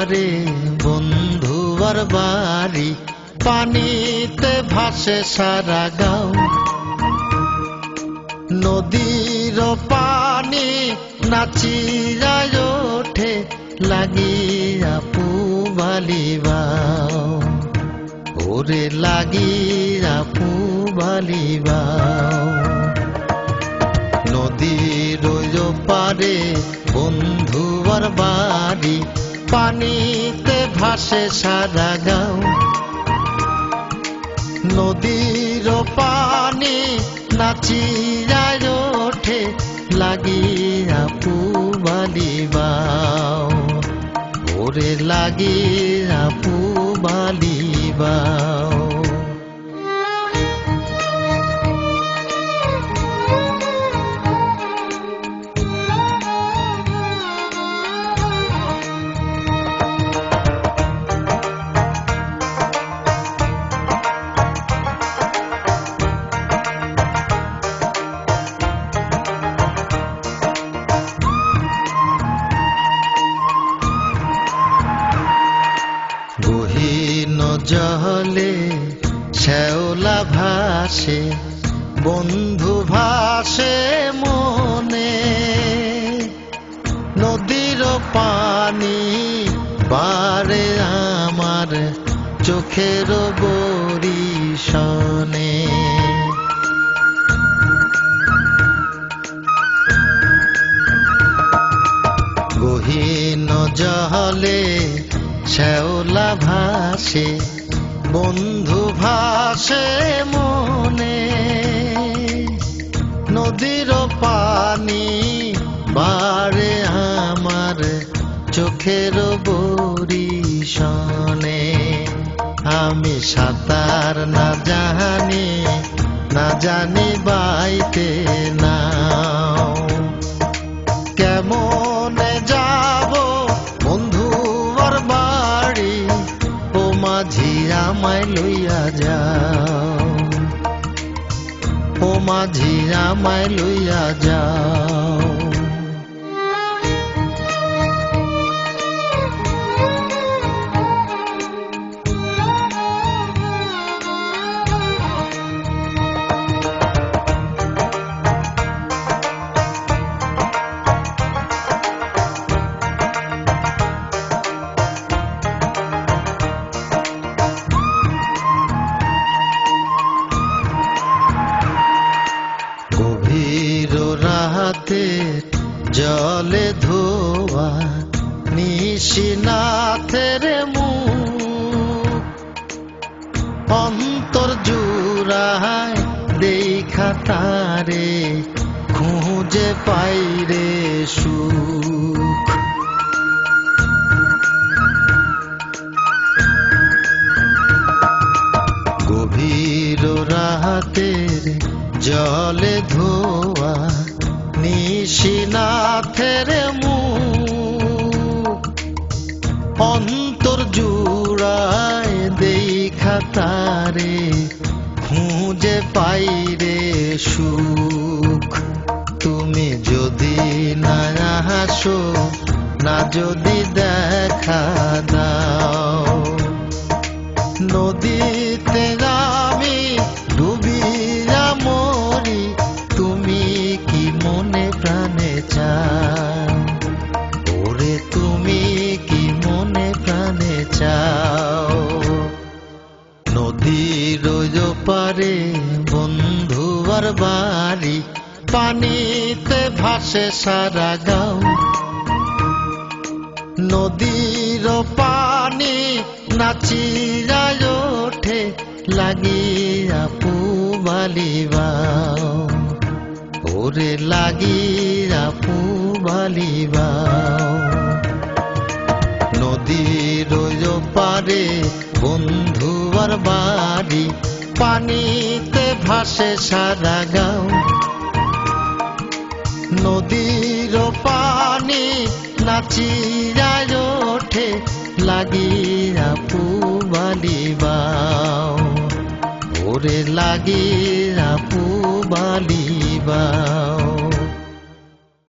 পারে বন্ধুবার বাড়ি, পানিতে ভাসে সারা গাঁও। নদীর পানি নাচিয়া ওঠে, লাগিয়া পুবালি বাও, ওরে লাগিয়া পুবালি বাও। নদীর পারে বন্ধুবার বাড়ি, পানিতে ভাসে সারা গাঁও। নদীর পানি নাচিয়া ওঠে, লাগিয়া পুবালি বাও, ওরে লাগিয়া পুবালি বাও। গহীন জলে শ্যাওলা ভাসে, বন্ধু ভাসে মনে। নদীর পানি বারে আমার চোখের বরিশনে। গহীন জলে শ্যাওলা ভাসে, বন্ধু ভাসে মনে। নদীর পানি বারে আমার চোখের বরিশনে। আমি সাঁতার না জানি বাইতে নাও, কেমনে যাব বন্ধু আর বাড়ি, ও মাঝি আমায় লইয়া যাও, ও মাঝি আমায় লইয়া যাও। জলে ধোয়া নিশিনাথের মুখ, অন্তর জুড়ায় দেখা তারে খুঁজে পাইরে সুখ। গভীর রাতের জলে ধোয়া নিশিনাথের মুখ, অন্তর জুড়ায় দেখা তারে খুঁজে পাইরে সুখ। তুমি যদি না হাসো, না যদি দেখা দাও, নদীতে আমি ডুবিয়া মরি, তুমি কি মনে প্রাণে চাও, ওরে তুমি কি মনে প্রাণে চাও। নদীর পারে বন্ধুবার বাড়ি, পানিতে ভাসে সারা গাঁও। নদীর পানি নাচিয়া ওঠে, লাগিয়া পুবালি বাও, ওরে লাগিয়া পুবালি বাও। নদীর পারে বন্ধুবার বাড়ি, পানিতে ভাসে সারা গাঁও। নদীর পানি নাচিয়া ওঠে, লাগিয়া পুবালি বাও, ওরে লাগিয়া পুবালি বাও।